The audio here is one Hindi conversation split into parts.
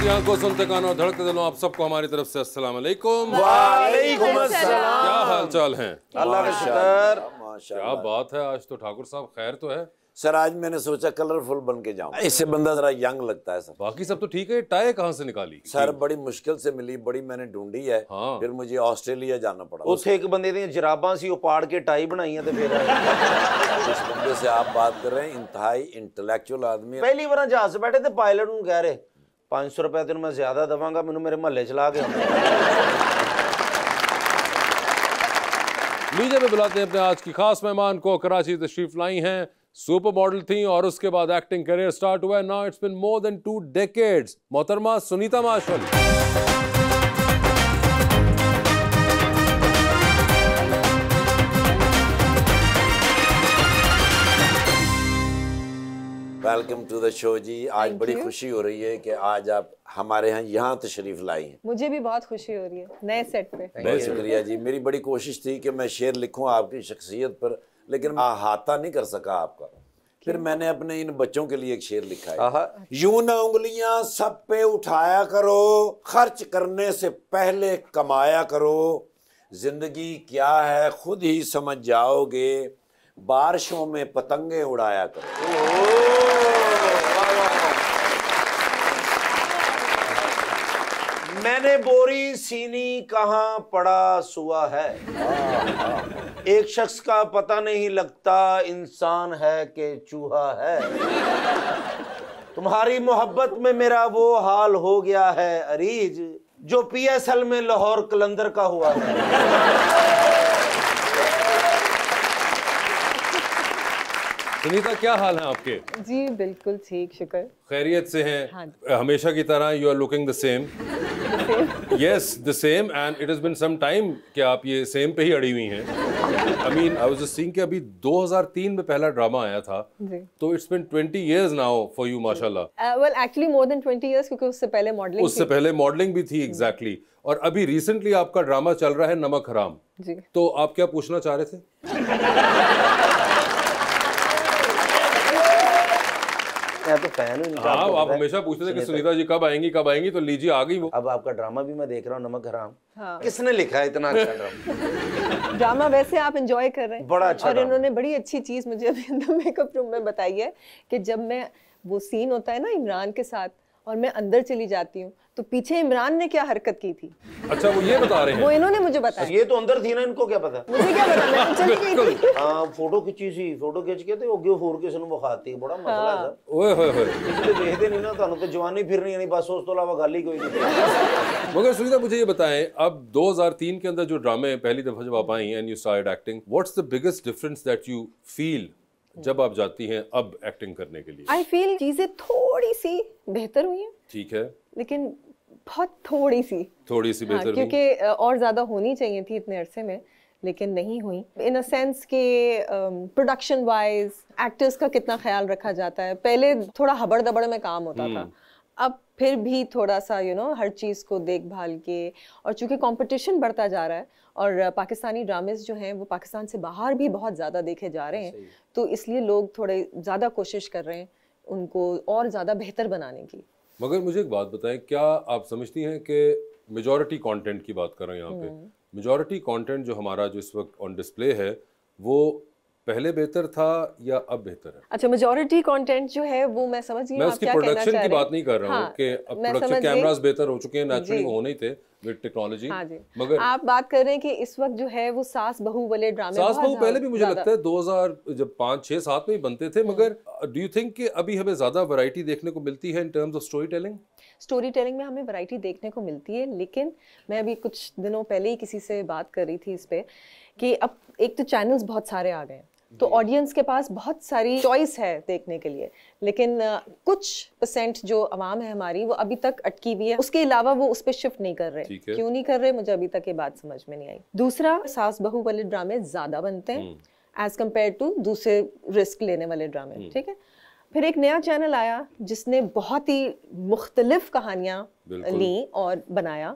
देखती आंखों, सुनते कानों और धड़कते दिलों, आप सबको हमारी तरफ से अस्सलाम वालेकुम। वालेकुम अस्सलाम। क्या हाल चाल है? अल्लाह का शुक्र। क्या बात है, आज तो ठाकुर साहब खैर तो है? सर आज मैंने सोचा कलरफुल बन के जाऊं, इससे बंदा जरा यंग लगता है सर। बाकी सब तो ठीक है, टाई कहाँ से निकाली? सर बड़ी मुश्किल से मिली, बड़ी मैंने ढूंढी है। हाँ। फिर मुझे ऑस्ट्रेलिया जाना पड़ा। उसे एक बंदे ने जराबां सी उपाड़ के टाई बनाई है। तो फिर उस बंदे से आप बात कर रहे हैं, इंतहाई इंटेलेक्चुअल आदमी है। पहली बार जहाज से बैठे थे, पायलट ਨੂੰ कह रहे 500 रुपया तेन मैं ज्यादा दवांगा, मैनू मेरे महल्ले चला के लीजिए में बुलाते हैं अपने आज की खास मेहमान को। कराची तशरीफ लाई हैं, सुपर मॉडल थी और उसके बाद एक्टिंग करियर स्टार्ट हुआ है। Now it's been more than 2 decades। मोहतरमा Sunita Marshall. Welcome to the show ji. आज बड़ी खुशी हो रही है कि आज आप हमारे यहाँ तशरीफ लाई हैं। मुझे भी बहुत खुशी हो रही है नए सेट पे। बहुत शुक्रिया जी। मेरी बड़ी कोशिश थी कि मैं शेर लिखूं आपकी शख्सियत पर, लेकिन मैं अहाता नहीं कर सका आपका। फिर मैंने अपने इन बच्चों के लिए एक शेर लिखा है। यूं ना उंगलियां सब पे उठाया करो, खर्च करने से पहले कमाया करो, जिंदगी क्या है खुद ही समझ जाओगे, बारिशों में पतंगे उड़ाया करो। मैंने बोरी सीनी कहाँ पड़ा सुआ है, एक शख्स का पता नहीं लगता इंसान है कि चूहा है, तुम्हारी मोहब्बत में मेरा वो हाल हो गया है अरीज, जो PSL में लाहौर कलंदर का हुआ है। सुनीता क्या हाल है आपके? जी बिल्कुल ठीक, शुक्र। खैरियत से हैं? हाँ। हमेशा की तरह you are looking the same. Yes the same, and it has been some time कि आप ये सेम पे ही अड़ी हुई हैं। I mean I was just seeing कि अभी 2003 में पहला ड्रामा आया था, तो इट्स बीन 20 years नाउ फॉर यू माशाल्लाह। Well actually more than 20 years, क्योंकि उससे पहले मॉडलिंग भी थी एग्जैक्टली। और अभी रिसेंटली आपका ड्रामा चल रहा है नमक हराम जी। तो आप क्या पूछना चाह रहे थे? मैं तो फैन हूं। हाँ, आप हमेशा पूछते थे कि सुनीता जी कब आएंगी, तो लीजिए आ गई वो। अब आपका ड्रामा भी मैं देख रहा हूँ, नमक हराम। हाँ। किसने लिखा है इतना अच्छा ड्रामा? ड्रामा वैसे आप एंजॉय कर रहे हैं, बड़ा अच्छा। और इन्होंने बड़ी अच्छी चीज मुझे अभी मेकअप रूम में बताई है कि जब मैं वो सीन होता है ना इमरान के साथ और मैं अंदर चली जाती हूँ, तो पीछे इमरान ने क्या हरकत की थी। अच्छा, वो ये बता रहे हैं? वो इन्होंने मुझे बताया। ये तो अंदर थी ना, इनको क्या पता? मुझे क्या पता, मैं चली गई थी। हाँ, फोटो खिंची सी, फोटो खिंच के तो ओगे फोर के सनु बखाती, बड़ा मसला है सर। ओए होए होए, इसलिए देखते नहीं ना, ਤੁਹਾਨੂੰ तो जवानी फिर नहीं, बस उस तो अलावा गाली कोई नहीं। मगर सुनीता मुझे ये बताएं, अब 2003 के अंदर जो ड्रामे पहली दफा जब आप आई and you started acting, what's the biggest difference that you feel जब आप जाती हैं अब एक्टिंग करने के लिए? आई फील चीजें थोड़ी सी बेहतर हुई हैं। ठीक है, लेकिन बहुत थोड़ी सी बेहतर हुई, क्योंकि और ज्यादा होनी चाहिए थी इतने अरसे में, लेकिन नहीं हुई। इन अ सेंस के प्रोडक्शन वाइज एक्टर्स का कितना ख्याल रखा जाता है। पहले थोड़ा हबड़ दबड़ में काम होता था, अब फिर भी थोड़ा सा हर चीज़ को देखभाल के, और चूंकि कंपटीशन बढ़ता जा रहा है और पाकिस्तानी ड्रामेस जो हैं वो पाकिस्तान से बाहर भी बहुत ज़्यादा देखे जा रहे हैं, तो इसलिए लोग थोड़े ज़्यादा कोशिश कर रहे हैं उनको और ज़्यादा बेहतर बनाने की। मगर मुझे एक बात बताएं, क्या आप समझती हैं कि मेजॉरिटी कंटेंट की बात कर रहे हैं यहाँ पे, मेजॉरिटी कंटेंट जो हमारा जो इस वक्त ऑन डिस्प्ले है वो पहले बेहतर था या अब बेहतर है? अच्छा, मेजॉरिटी कंटेंट जो है वो मैं समझ गई, मैं उसकी प्रोडक्शन की बात नहीं कर रहा हूँ कि अब प्रोडक्शन कैमरास बेहतर हो चुके हैं, नेचुरली होने ही थे विद टेक्नोलॉजी। हाँ जी। मगर आप बात कर रहे हैं कि इस वक्त जो है वो सास बहू वाले ड्रामे, सास बहू पहले भी मुझे लगता है 2000 जब 5, 6, 7 में ही बनते थे, मगर डू यू थिंक कि अभी हमें ज्यादा वैरायटी देखने को मिलती है in terms of story telling? Story telling में हमें वैरायटी देखने को मिलती है, लेकिन मैं अभी कुछ दिनों पहले ही किसी से बात कर रही थी इस पे कि अब एक तो चैनल्स बहुत सारे आ गए हैं, तो ऑडियंस के पास बहुत सारी चॉइस है देखने के लिए, लेकिन कुछ परसेंट जो आवाम है हमारी वो अभी तक अटकी हुई है, उसके अलावा वो उस पर शिफ्ट नहीं कर रहे। क्यों नहीं कर रहे, मुझे अभी तक ये बात समझ में नहीं आई। दूसरा, सास बहू वाले ड्रामे ज्यादा बनते हैं एज कम्पेयर टू दूसरे रिस्क लेने वाले ड्रामे, ठीक है। फिर एक नया चैनल आया जिसने बहुत ही मुख्तलिफ कहानियाँ ली और बनाया,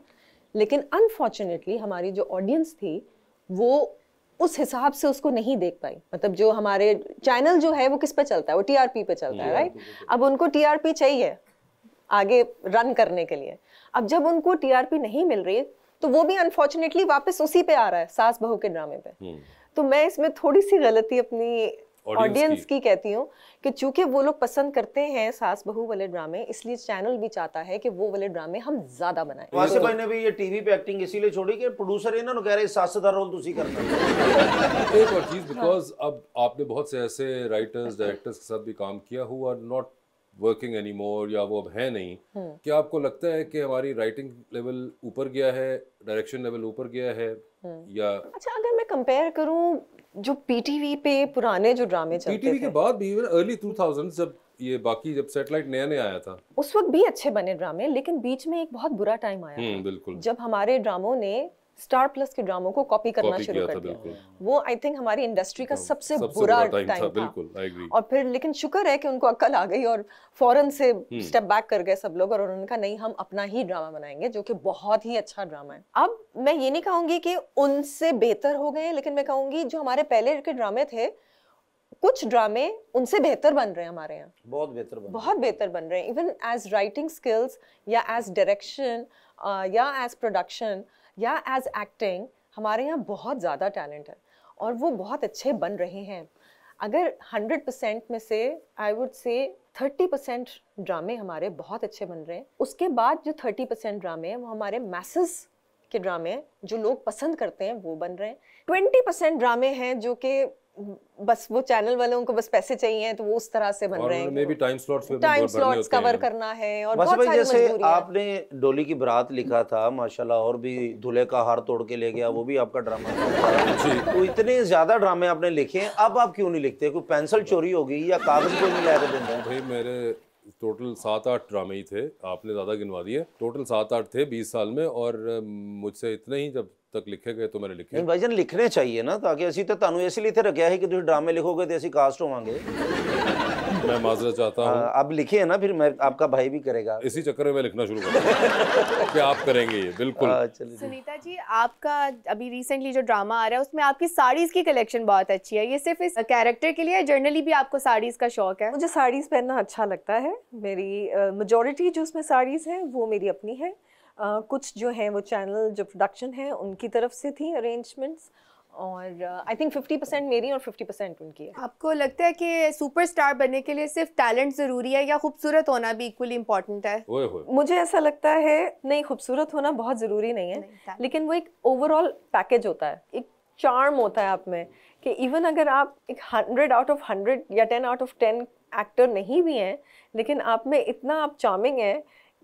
लेकिन अनफॉर्चुनेटली हमारी जो ऑडियंस थी वो उस हिसाब से उसको नहीं देख पाई। मतलब जो हमारे चैनल जो है वो किस पे चलता है, वो TRP पे चलता है, राइट। अब उनको TRP चाहिए, आगे रन करने के लिए। अब जब उनको टीआरपी नहीं मिल रही तो वो भी अनफॉर्चुनेटली वापस उसी पे आ रहा है, सास बहू के ड्रामे पे। तो मैं इसमें थोड़ी सी गलती अपनी ऑडियंस की कहती हूँ कि चूंकि वो लोग पसंद करते हैं सास बहू वाले ड्रामे, इसलिए चैनल भी चाहता है कि वो वाले ड्रामे हम ज्यादा बनाएं। वासिफ भाई ने भी ये टीवी पे एक्टिंग इसीलिए छोड़ी कि प्रोड्यूसर इन्होंने कह रहे सास दा रोल तुसी करना। एक और चीज, बिकॉज अब आपने बहुत से ऐसे राइटर्स डायरेक्टर्स के साथ भी काम किया who are not working any more, या वो अब है नहीं। क्या आपको लगता है कि हमारी राइटिंग लेवल ऊपर गया है, डायरेक्शन लेवल ऊपर गया है, या? अच्छा, अगर मैं कंपेयर करूं जो पीटीवी पे पुराने जो ड्रामे चलते थे, पीटीवी के बाद भी अर्ली 2000s जब सैटेलाइट नया नया आया था, उस वक्त भी अच्छे बने ड्रामे, लेकिन बीच में एक बहुत बुरा टाइम आया था। बिल्कुल। जब हमारे ड्रामों ने स्टार प्लस के ड्रामों को कॉपी करना शुरू कर दिया। वो आई थिंक हमारी इंडस्ट्री का सबसे बुरा टाइम था। बिल्कुल, आई एग्री। और फिर लेकिन शुक्र है कि उनको अक्ल आ गई और फौरन से स्टेप बैक कर गए सब लोग, और उन्होंने कहा नहीं, हम अपना ही ड्रामा बनाएंगे, जो कि बहुत ही अच्छा ड्रामा है। अब मैं ये नहीं कहूंगी कि उनसे बेहतर हो गए, लेकिन मैं कहूंगी जो हमारे पहले के ड्रामे थे, कुछ ड्रामे उनसे बेहतर बन रहे हैं हमारे यहाँ, बहुत बेहतर बन रहे हैं। इवन एज राइटिंग स्किल्स या एज डायरेक्शन या एज प्रोडक्शन या एज एक्टिंग, हमारे यहाँ बहुत ज़्यादा टैलेंट है और वो बहुत अच्छे बन रहे हैं। अगर 100% में से आई वुड से 30% ड्रामे हमारे बहुत अच्छे बन रहे हैं। उसके बाद जो 30% ड्रामे हैं वो हमारे मैसेस के ड्रामे हैं, जो लोग पसंद करते हैं, वो बन रहे हैं। 20% ड्रामे हैं जो कि बस वो चैनल वालों को बस पैसे चाहिए, तो वो उस तरह से बन रहे हैं। May be time slots cover करना है और बहुत सारी जैसे आपने डोली की बारात लिखा था माशाल्लाह, और भी दूल्हे का हार तोड़ के ले गया, वो भी आपका ड्रामा था। तो इतने ज्यादा ड्रामे आपने लिखे हैं, अब आप क्यों नहीं लिखते? कोई पेंसिल चोरी हो गई या कागज को नहीं लाकर देते हैं? भाई मेरे टोटल 7-8 ड्रामे ही थे, आपने ज़्यादा गिनवा दिए। टोटल 7-8 थे 20 साल में, और मुझसे इतने ही जब तक लिखे गए तो मैंने लिखे। नहीं भाईजान, लिखने चाहिए ना, ताकि असी तो तानू इसलिए थे रखा है कि तुम ड्रामे लिखोगे तो असी कास्ट होवांगे। मैं माजरत चाहता हूँ। अब लिखे है ना, फिर मैं आपका भाई भी करेगा। इसी चक्कर में लिखना शुरू कर कि आप करेंगे ये, बिल्कुल। सुनीता जी, आपका अभी रिसेंटली जो ड्रामा आ रहा है उसमें आपकी साड़ीज की कलेक्शन बहुत अच्छी है। ये सिर्फ इस कैरेक्टर के लिए, जनरली भी आपको साड़ीज का शौक है? मुझे साड़ीज पहनना अच्छा लगता है। मेरी मेजॉरिटी जो उसमें साड़ीज हैं वो मेरी अपनी है। कुछ जो हैं वो चैनल जो प्रोडक्शन है उनकी तरफ से थी अरेंजमेंट्स, और आई थिंक 50% मेरी और 50% उनकी है। आपको लगता है कि सुपरस्टार बनने के लिए सिर्फ टैलेंट जरूरी है या खूबसूरत होना भी इक्वली इम्पोर्टेंट है? मुझे ऐसा लगता है नहीं, खूबसूरत होना बहुत जरूरी नहीं है, लेकिन वो एक ओवरऑल पैकेज होता है, एक चार्म होता है आप में, कि इवन अगर आप एक 100 आउट ऑफ 100 या 10 आउट ऑफ 10 एक्टर नहीं भी हैं, लेकिन आप में इतना आप चार्मिंग है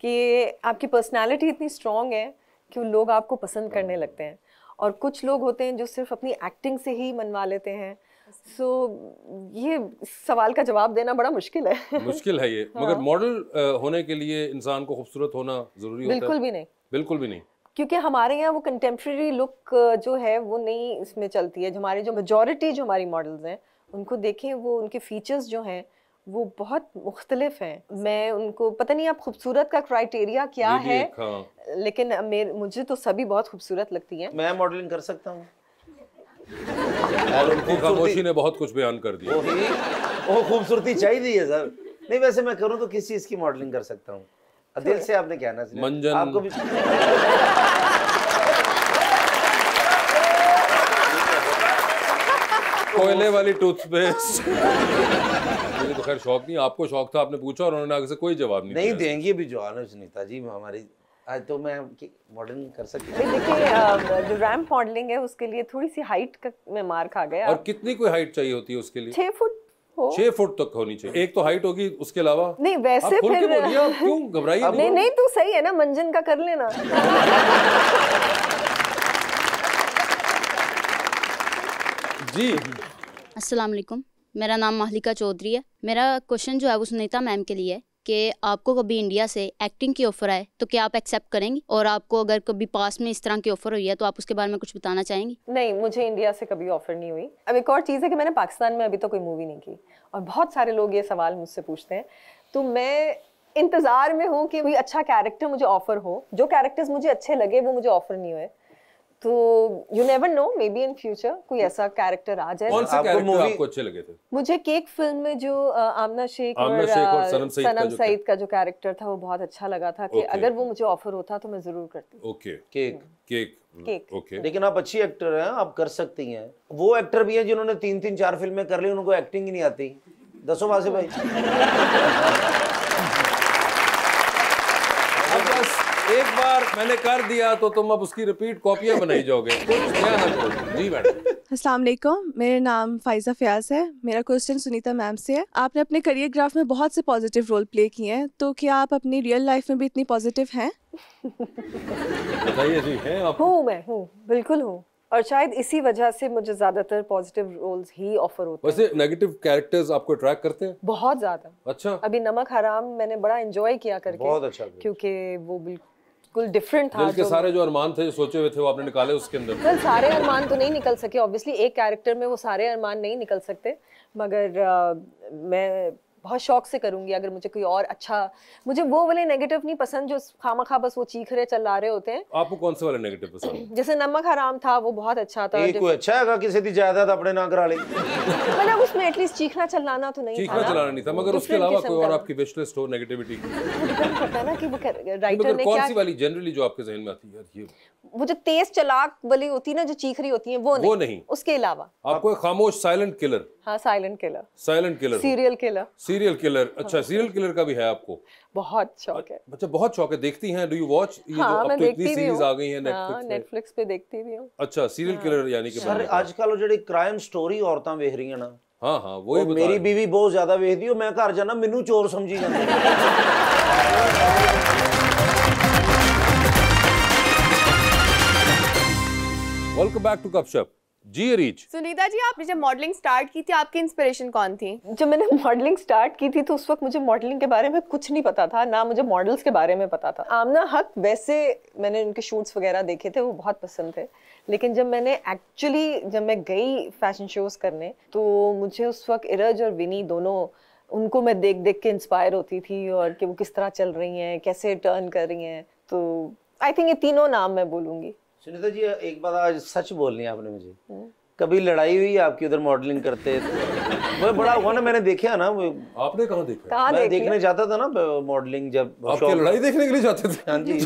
कि आपकी पर्सनालिटी इतनी स्ट्रॉन्ग है कि लोग आपको पसंद करने लगते हैं। और कुछ लोग होते हैं जो सिर्फ अपनी एक्टिंग से ही मनवा लेते हैं। सो ये सवाल का जवाब देना बड़ा मुश्किल है। मुश्किल है ये। हाँ। मगर मॉडल होने के लिए इंसान को खूबसूरत होना जरूरी होता है? बिल्कुल भी नहीं, बिल्कुल भी नहीं। क्योंकि हमारे यहाँ वो कंटेम्प्रेरी लुक जो है वो नहीं इसमें चलती है। जो हमारे जो मेजॉरिटी जो हमारी मॉडल्स हैं उनको देखें, वो उनके फीचर्स जो हैं वो बहुत मुख्तलिफ हैं। मैं उनको पता नहीं आप खूबसूरत का क्राइटेरिया क्या है, लेकिन मुझे तो सभी बहुत खूबसूरत लगती हैं। मैं मॉडलिंग कर सकता हूँ? खामोशी ने बहुत कुछ बयान कर दिया। वो खूबसूरती चाहिए है सर। नहीं, वैसे मैं करूँ तो किस चीज की मॉडलिंग कर सकता हूँ? दिल से आपने कहना चाहिए। मंजन आपको भी कोयले वाली टूथपेस्ट। मुझे तो खैर शौक नहीं, आपको शौक था, आपने पूछा और उन्होंने आगे से कोई जवाब नहीं देंगे भी जवान है सुनीता जी हमारी। आज तो मैं मॉडलिंग कर सकती हूँ। देखिए जो रैंप मॉडलिंग है उसके लिए थोड़ी सी हाइट का में मार खा गया। और कितनी कोई हाइट चाहिए होती है उसके लिए? 6 फुट हो। 6 फुट तक होनी चाहिए। एक तो हाइट होगी, उसके अलावा नहीं वैसे फिर आप क्यों घबराइए? नहीं तो सही है ना, मंजन का कर लेना। जी अस्सलाम वालेकुम, मेरा नाम महलिका चौधरी है। मेरा क्वेश्चन जो है वो सुनीता मैम के लिए है कि आपको कभी इंडिया से एक्टिंग की ऑफ़र आए तो क्या आप एक्सेप्ट करेंगी? और आपको अगर कभी पास में इस तरह की ऑफ़र हुई है तो आप उसके बारे में कुछ बताना चाहेंगी? नहीं, मुझे इंडिया से कभी ऑफ़र नहीं हुई। अब एक और चीज़ है कि मैंने पाकिस्तान में अभी तो कोई मूवी नहीं की, और बहुत सारे लोग ये सवाल मुझसे पूछते हैं, तो मैं इंतज़ार में हूँ कि कोई अच्छा कैरेक्टर मुझे ऑफ़र हो। जो कैरेक्टर्स मुझे अच्छे लगे वो मुझे ऑफ़र नहीं हुए, तो you never know, may be in future कोई ऐसा कैरेक्टर आ जाए। कौन से कैरेक्टर आपको अच्छे लगे थे? मुझे केक फिल्म में जो आमना शेख और सनम सईद का जो कैरेक्टर था वो बहुत अच्छा लगा था कि अगर वो मुझे ऑफर होता तो मैं जरूर करती। Okay, cake okay. लेकिन आप अच्छी एक्टर हैं, आप कर सकती हैं। वो एक्टर भी हैं जिन्होंने 3-4 फिल्में कर ली, उनको एक्टिंग ही नहीं आती। दसो वासे भाई। अब बस एक बार मैंने कर दिया तो तुम अब उसकी रिपीट कॉपियां बनाई जाओगे। जी मैडम। अस्सलाम वालेकुम, मेरा नाम फाइजा फयाज है। मेरा क्वेश्चन सुनीता मैम से है। आपने अपने करियर ग्राफ में बहुत से पॉजिटिव रोल प्ले किए हैं, तो क्या आप अपनी रियल लाइफ में भी इतनी पॉजिटिव हैं? बताइए जी, हैं आप? हूँ, बिल्कुल हूँ, और शायद इसी वजह से मुझे ज्यादातर पॉजिटिव रोल्स ही ऑफर होते हैं। वैसे नेगेटिव कैरेक्टर्स आपको अट्रैक्ट करते हैं? बहुत ज्यादा। अच्छा। अभी नमक हराम मैंने बड़ा एंजॉय किया करके, बहुत अच्छा, क्योंकि वो बिल्कुल डिफरेंट था। दिल के सारे जो अरमान थे, जो सोचे हुए थे, वो आपने निकाले उसके अंदर। well, सारे अरमान तो नहीं निकल सके, ऑब्वियसली एक कैरेक्टर में वो सारे अरमान नहीं निकल सकते, मगर मैं बहुत शौक से करूंगी अगर मुझे कोई और अच्छा। मुझे वो वाले नेगेटिव नहीं पसंद जो खामखा बस वो चीख रहे चिल्ला रहे होते हैं। आपको कौन से वाले नेगेटिव पसंद? जैसे नमक हराम था, वो बहुत अच्छा था। कोई अच्छा है किसी दी जायदाद अपने ना करा ली। मतलब उसमें एटलीस्ट चीखना चिल्लाना तो नहीं था। चीखना चिल्लाना नहीं था, मगर उसके अलावा कोई और आपकी विश लिस्ट हो नेगेटिविटी की? पता है ना कि वो राइटर ने कौन क्या, सी वाली जनरली जो आपके जहन में आती है? यार ये वो जो तेज चलाक वाली होती है ना, जो चीख रही होती है, वो नहीं। उसके अलावा आपको एक खामोश साइलेंट किलर। हाँ, साइलेंट किलर, सीरियल किलर। अच्छा, हाँ। सीरियल किलर का भी है आपको? बहुत शौक है। अच्छा, बहुत शौक है। देखती हैं? Do you watch? ये हाँ, जो अब तो इतनी सीरीज आ गई हैं नेटफ्लिक्स पे देखती भी हूँ। अच्छा, सीरियल किलर यानी कि सर आजकल वो ਜਿਹੜੀ क्राइम स्टोरी औरतां ਵੇਖ ਰਹੀਆਂ ਨਾ, हाँ, वही बता। मेरी बीवी बहुत ज्यादा ਵੇਖਦੀ ਉਹ, मैं घर जाना ਮੈਨੂੰ चोर समझी ਜਾਂਦੀ। वेलकम बैक टू गपशप। जी रीच। सुनीता जी, आपने जब मॉडलिंग स्टार्ट की थी, आपकी इंस्पिरेशन कौन थी? जब मैंने मॉडलिंग स्टार्ट की थी तो उस वक्त मुझे मॉडलिंग के बारे में कुछ नहीं पता था, ना मुझे मॉडल्स के बारे में पता था। आमना हक, वैसे मैंने उनके शूट्स वगैरह देखे थे, वो बहुत पसंद थे, लेकिन जब मैं गई फैशन शोज करने तो मुझे उस वक्त इरज और विनी दोनों, उनको मैं देख देख के इंस्पायर होती थी, और कि वो किस तरह चल रही हैं, कैसे टर्न कर रही हैं। तो आई थिंक ये तीनों नाम मैं बोलूंगी। सुनीता जी, एक बात आज सच बोलनी है आपने मुझे। कभी लड़ाई हुई आपकी उधर मॉडलिंग करते? वो बड़ा हुआ ना, मैंने देखा ना। वो आपने कहाँ देखा? मैं देखने जाता था ना मॉडलिंग, जब आपके लड़ाई देखने के लिए जाते थे? हाँ जी,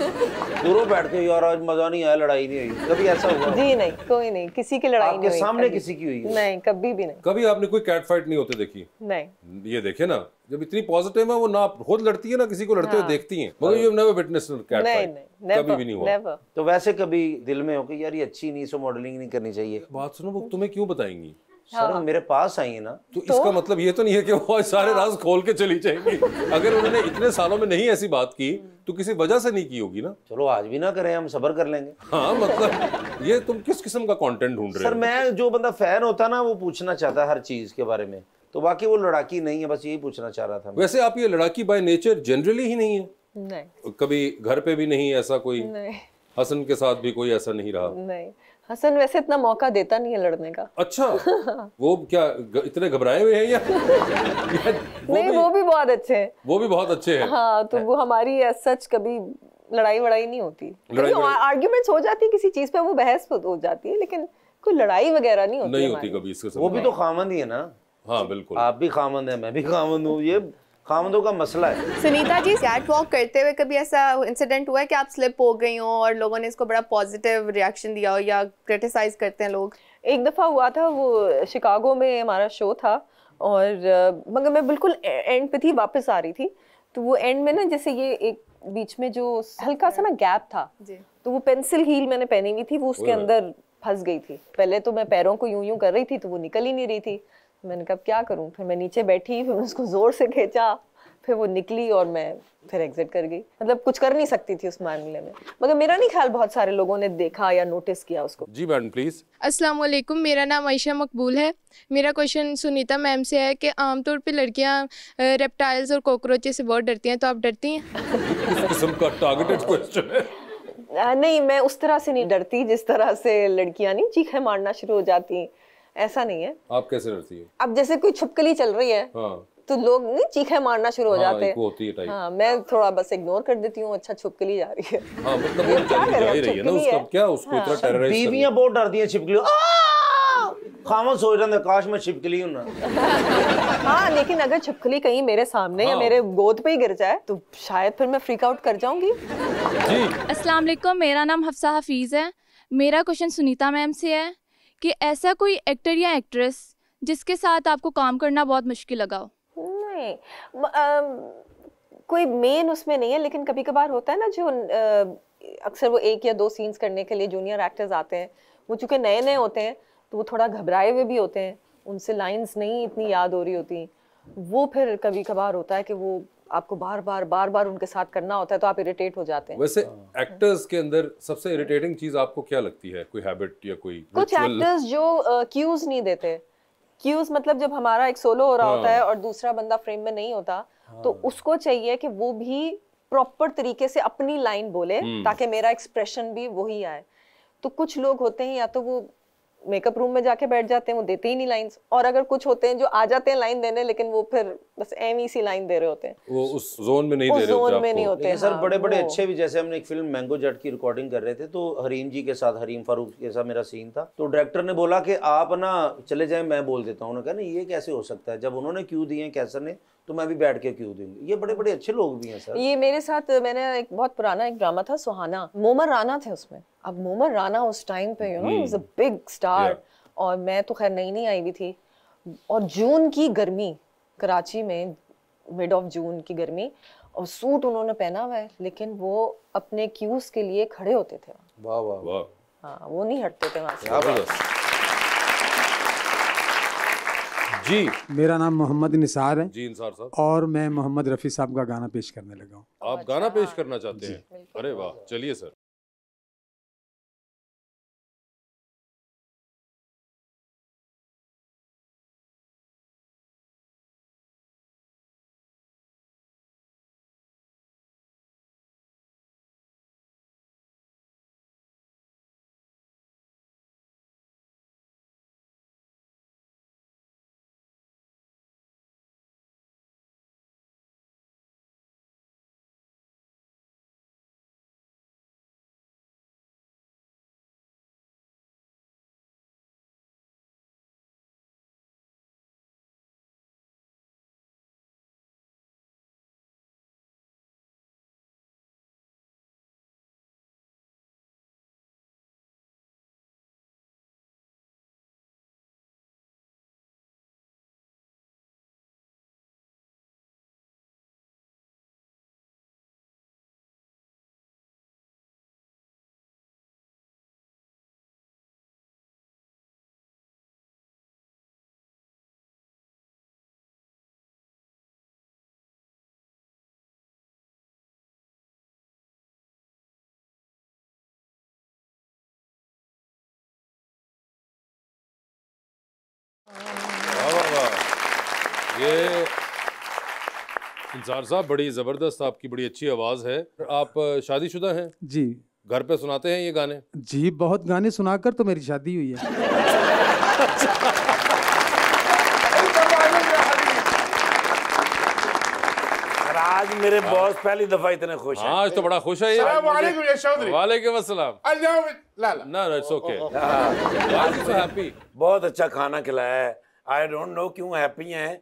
दूरों बैठ के, यार आज मजा नहीं आया, लड़ाई नहीं हुई। कभी ऐसा हुआ? जी नहीं, कोई नहीं, किसी की लड़ाई नहीं हुई। सामने किसी की हुई? नहीं, कभी भी नहीं। कभी आपने कोई कैट फाइट नहीं होते देखी? नहीं। ये देखे ना, जब इतनी पॉजिटिव है वो, ना खुद लड़ती है ना किसी को लड़ते हुए देखती हैं, मगर you have never witnessed cat fight? कभी भी नहीं हुआ? तो वैसे कभी दिल में हो कि यार ये अच्छी नहीं, सो मॉडलिंग नहीं करनी चाहिए? बात सुनो, वो तुम्हें क्यों बताएंगी? सर मेरे पास आई है ना, तो इसका मतलब ये तो नहीं है कि वो आज सारे राज खोल के चली जाएंगी। अगर उन्होंने इतने सालों में नहीं ऐसी बात की तो किसी वजह से नहीं की होगी ना। चलो आज भी ना करें, हम सब्र कर लेंगे। हाँ, मतलब ये तुम किस किस्म का कंटेंट ढूंढ रहे हो? सर मैं, जो बंदा फैन होता ना, वो पूछना चाहता है हर चीज के बारे में, तो बाकी वो लड़ाकी नहीं है, बस यही पूछना चाह रहा था। वैसे आप ये लड़ाकी बाय नेचर जनरली ही नहीं है? नहीं। कभी घर पे भी नहीं ऐसा कोई? नहीं। हसन के साथ भी कोई ऐसा नहीं रहा? नहीं, हसन वैसे इतना मौका देता नहीं है लड़ने का। अच्छा। वो क्या इतने घबराए हुए हैं या नहीं, वो भी बहुत अच्छे हैं। वो भी बहुत अच्छे हैं। हाँ, तो वो हमारी सच कभी लड़ाई वड़ाई नहीं होती। आर्ग्यूमेंट्स हो जाती है किसी चीज पे, वो बहस हो जाती है, लेकिन कोई लड़ाई वगैरह नहीं होती। नहीं होती कभी इसके। वो भी तो खामंद ही है ना। हाँ बिल्कुल, आप भी खामंद है, मैं भी खामंद हूँ, ये खामंदों का मसला है। सुनीता जी, कैट वॉक करते हुए कभी ऐसा इंसिडेंट हुआ है कि आप स्लिप हो गई हो और लोगों ने इसको बड़ा पॉजिटिव रिएक्शन दिया हो, या क्रिटिसाइज करते हैं लोग? एक दफा हुआ था, वो शिकागो में हमारा शो था, और मगर मैं बिल्कुल एंड पे थी, वापस आ रही थी, तो वो एंड में ना, जैसे ये एक बीच में जो हल्का सा ना गैप था, तो वो पेंसिल हील मैंने पहनी हुई थी, वो उसके अंदर फंस गई थी। पहले तो मैं पैरों को यूं यूं कर रही थी तो वो निकल ही नहीं रही थी। मैंने कहा क्या करूं, फिर मैं नीचे बैठी, फिर उसको जोर से खींचा, फिर वो निकली और मैं फिर एग्जिट कर गई। मतलब कुछ कर नहीं सकती थी उस मामले में, मगर मेरा नहीं ख्याल बहुत सारे लोगों ने देखा या नोटिस किया उसको। जी मैडम प्लीज। अस्सलाम वालेकुम, मेरा नाम आयशा मकबूल है। मेरा क्वेश्चन सुनीता मैम से है कि आमतौर पे लड़कियां रेप्टाइल्स और कॉकरोचेस से बहुत डरती हैं, तो आप डरती हैं? किस किस्म का टारगेटेड क्वेश्चन है। नहीं, मैं उस तरह से नहीं डरती जिस तरह से लड़कियां नहीं चीखें मारना शुरू हो जाती, ऐसा नहीं है। आप कैसे डरती है? अब जैसे कोई छुपकली चल रही है, हाँ, तो लोग नहीं चीखे मारना शुरू हो जाते एक वो होती है हैं। टाइप। हाँ, मैं थोड़ा बस इग्नोर कर देती हूँ, अच्छा छिपकली जा रही है। हाँ, मतलब वो बेचारी जा ही रही है ना, छिपकली उसका है। क्या, उसको इतना टेरराइज करना। बीवियां बहुत डरती हैं छिपकली, खामोश हो रहे काश मैं छिपकली हूं ना। हाँ, लेकिन अगर छिपकली कहीं मेरे सामने या मेरे गोद पे ही गिर जाए तो शायद फिर मैं फ्रीक आउट कर जाऊंगी। जी अस्सलाम वालेकुम, मेरा नाम हफ्सा हफीज़ है। मेरा क्वेश्चन सुनीता मैम से है कि ऐसा कोई एक्टर या एक्ट्रेस जिसके साथ आपको काम करना बहुत मुश्किल लगा हो? नहीं, कोई मेन उसमें नहीं है, लेकिन कभी कभार होता है ना जो अक्सर वो 1 या 2 सीन्स करने के लिए जूनियर एक्टर्स आते हैं, वो चूंकि नए नए होते हैं तो वो थोड़ा घबराए हुए भी होते हैं, उनसे लाइंस नहीं इतनी याद हो रही होती, वो फिर कभी कभार होता है कि वो आपको बार बार उनके साथ करना होता है तो आप इरिटेट हो जाते हैं। वैसे एक्टर्स के अंदर सबसे इरिटेटिंग चीज आपको क्या लगती है? कोई हैबिट या कोई कुछ एक्टर्स जो क्यूज नहीं देते। क्यूज मतलब जब हमारा एक सोलो हो रहा होता है और दूसरा बंदा फ्रेम में नहीं होता, तो उसको चाहिए कि वो भी प्रॉपर तरीके से अपनी लाइन बोले ताकि मेरा एक्सप्रेशन भी वही आए। तो कुछ लोग होते हैं या तो वो मेकअप रूम में जाके बैठ जाते हैं, वो देते ही नहीं लाइंस, और अगर कुछ होते हैं जो आ जाते हैं लाइन देने लेकिन वो फिर बस एम सी लाइन दे रहे होते हैं, वो उस जोन में नहीं दे रहे जोन होते में नहीं आपको। होते हैं। सर हाँ, बड़े बड़े वो। अच्छे भी, जैसे हमने एक फिल्म मैंगो जट की रिकॉर्डिंग कर रहे थे तो हरीम जी के साथ, हरीम फारूक के साथ मेरा सीन था, तो डायरेक्टर ने बोला कि आप ना चले जाएं, मैं बोल देता हूँ। उन्होंने कहा नहीं ये कैसे हो सकता है, जब उन्होंने क्यों दिए कैसर ने, तो मैं भी बैठ के क्यों दूंगी। ये बड़े बड़े अच्छे लोग भी हैं सर। ये मेरे साथ, मैंने एक बहुत पुराना एक ड्रामा था सुहाना, मोमर राना थे उसमें। अब मोमर राना उस टाइम पे you know was a big star, और मैं तो खैर नई आई हुई थी, और जून की गर्मी, कराची में मिड ऑफ जून की गर्मी, और सूट उन्होंने पहना हुआ है लेकिन वो अपने क्यूज के लिए खड़े होते थे। वाह वाह वाह। हाँ, वो नहीं हटते थे वहां से। जी, मेरा नाम मोहम्मद निसार है। जी इंसार साहब। और मैं मोहम्मद रफ़ी साहब का गाना पेश करने लगा हूँ। आप गाना पेश करना चाहते हैं? अरे वाह, चलिए सर। ये इंसार साहब, बड़ी ज़बरदस्त, आपकी बड़ी अच्छी आवाज़ है। आप शादीशुदा हैं? जी। घर पे सुनाते हैं ये गाने? जी, बहुत गाने सुनाकर तो मेरी शादी हुई है। आज मेरे बॉस पहली दफा इतने खुश हैं। आज तो बड़ा खुश है ये। वालेकुम अस्सलाम। ना, it's okay. Why is he so happy? बहुत अच्छा खाना खिलाया है। आई डोंट नो क्यों हैप्पी हैं।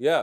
Yeah.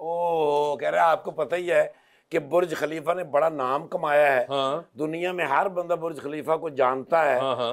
ओह, कह रहा है आपको पता ही है कि बुर्ज खलीफा ने बड़ा नाम कमाया है। हाँ। दुनिया में हर बंदा बुर्ज खलीफा को जानता है। हाँ।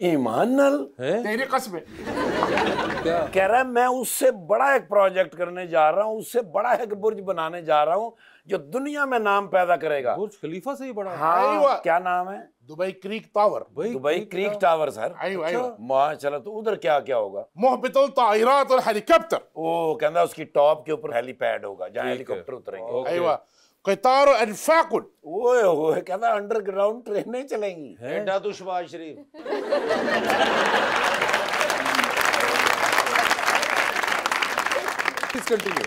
ईमान नल तेरी कसम। कह रहा है मैं उससे बड़ा एक प्रोजेक्ट करने जा रहा हूँ, उससे बड़ा एक बुर्ज बनाने जा रहा हूँ जो दुनिया में नाम पैदा करेगा। बुर्ज खलीफा से ही बड़ा? हाँ, क्या नाम है? Dubai creek tower. Dubai creek tower sir. माशाल्लाह। तो उधर क्या क्या होगा? मुहबितुल तायरात और हेलीकॉप्टर। ओ, कहता उसकी टॉप के ऊपर हेलीपैड होगा जहाँ हेलीकॉप्टर उतरेंगे। अयवा क़तार अनफाकुल। ओए ओए, कहता अंडरग्राउंड ट्रेनें चलेंगी। एडा तो शबाज शरीफ। Please continue.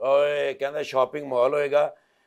ਓਏ ਕਹਿੰਦਾ ਸ਼ਾਪਿੰਗ ਮਾਲ ਹੋਏਗਾ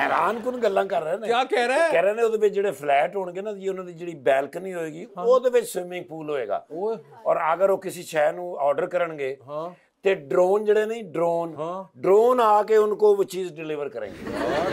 ਹੈਰਾਨ ਕੁਨ ਗੱਲਾਂ ਕਰ ਰਹੇ ਨੇ क्या कह रहे हैं ਕਹਿ ਰਹੇ ਨੇ ਉਹਦੇ ਵਿੱਚ ਜਿਹੜੇ ਫਲੈਟ ਹੋਣਗੇ ਨਾ ਜੀ ਉਹਨਾਂ ਦੀ ਜਿਹੜੀ ਬੈਲਕਨੀ ਹੋਏਗੀ ਉਹਦੇ ਵਿੱਚ ਸਵਿਮਿੰਗ ਪੂਲ ਹੋਏਗਾ ओए ਔਰ ਅਗਰ ਉਹ ਕਿਸੇ ਸ਼ੈ ਨੂੰ ਆਰਡਰ ਕਰਨਗੇ हाँ ਤੇ ਡਰੋਨ ਜਿਹੜੇ ਨਹੀਂ ਡਰੋਨ ਆ ਕੇ ਉनको वो चीज डिलीवर करेंगे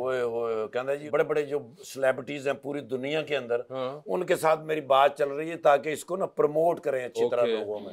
ओए ओए कहता जी बड़े बड़े जो सेलिब्रिटीज हैं पूरी दुनिया के अंदर उनके साथ मेरी बात चल रही है ताकि इसको ना प्रमोट करें अच्छी तरह लोगों में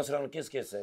मसलन किस किस है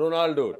रोनाल्डो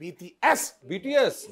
BTS BTS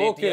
ओके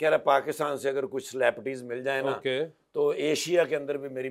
कह रहा पाकिस्तान से अगर कुछ सेलिब्रिटीज मिल जाए ना ओके तो एशिया के अंदर भी मेरी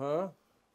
हाँ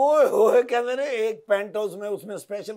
ओए ओए कहते ने एक पेंट हाउस में उसमें स्पेशल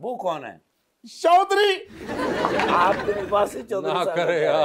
वो कौन है चौधरी आपके पास ही चौधरी ना साहब करे है। यार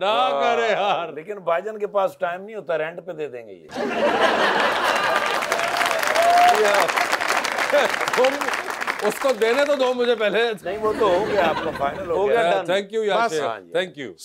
ना करे यार लेकिन भाईजान के पास टाइम नहीं होता रेंट पे दे देंगे ये तुम उसको देने तो दो मुझे पहले नहीं वो तो हो गया आपका फाइनल हो गया थैंक यू यार बस। थैंक यू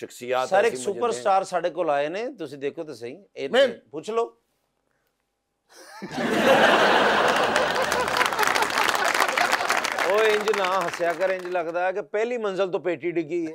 शख्सियत ਸਰ ऐसी ਇੱਕ मुझे ਸੁਪਰਸਟਾਰ ਸਾਡੇ ਕੋਲ ਆਏ ਨੇ ਤੁਸੀਂ ਦੇਖੋ ਤਾਂ ਸਹੀ ਇਹ ਮੈਂ? ਪੁੱਛ ਲਓ ਓਏ ਇੰਜ ਨਾ ਹੱਸਿਆ ਕਰ ਇੰਜ ਲੱਗਦਾ ਹੈ ਕਿ ਪਹਿਲੀ ਮੰਜ਼ਲ ਤੋਂ ਪੇਟੀ ਡਿੱਗੀ ਹੈ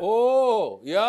ओ या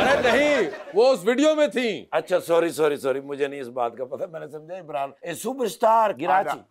अरे नहीं वो उस वीडियो में थी अच्छा सॉरी सॉरी सॉरी मुझे नहीं इस बात का पता मैंने समझा इब्रार ए सुपरस्टार गिराची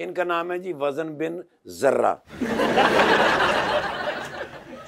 इनका नाम है जी वजन बिन जर्रा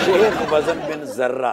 शेख वजन बिन जर्रा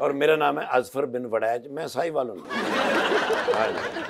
और मेरा नाम है अजफर बिन वड़ैज मैं साहिवाल हूँ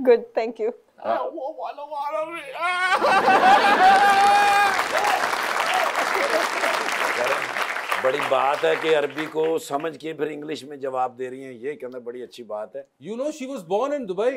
Good, thank you. बड़ी बात है कि अरबी को समझ के फिर इंग्लिश में जवाब दे रही हैं ये कहना बड़ी अच्छी बात है you know she was born in Dubai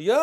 या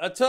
अच्छा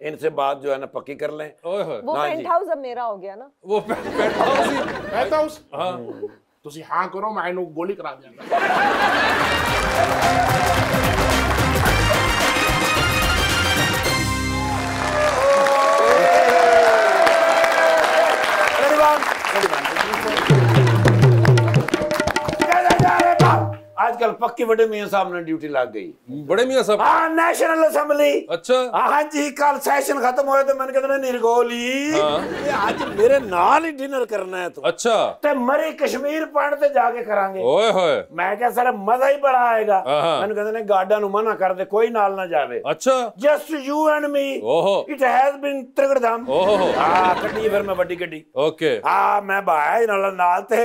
इनसे बात जो है ना पक्की कर लें ओए होए वो ना जी। पेंट हाउस अब मेरा हो गया ना वो पेंट हाउस ही पेंट हाउस हाँ ਤੁਸੀਂ ਹਾਂ ਕਰੋ ਮੈਂ ਇਹਨੂੰ ਗੋਲੀ ਕਰਾ ਦਿਆਂਗਾ आजकल पक्की बड़े मियां साहब ने ड्यूटी लग गई बड़े मियां साहब हाँ नेशनल असेंबली अच्छा हाँ जी कल सेशन खत्म होया तो मैंने कहते निर्गोली हाँ। ये आज मेरे नाल ही डिनर करना है तू अच्छा ते मरी कश्मीर पॉइंट ते जाके करांगे ओए होए मैं क्या सर मजा ही बड़ा आएगा हाँ। मैंने कहते ने गार्डन नु मना कर दे कोई नाल ना जावे अच्छा जस्ट यू एंड मी ओहो इट हैज बीन त्रिगड़धाम ओहो हाँ कड्डी फिर मैं बड़ी गड्डी ओके हाँ मैं भाया नाल ते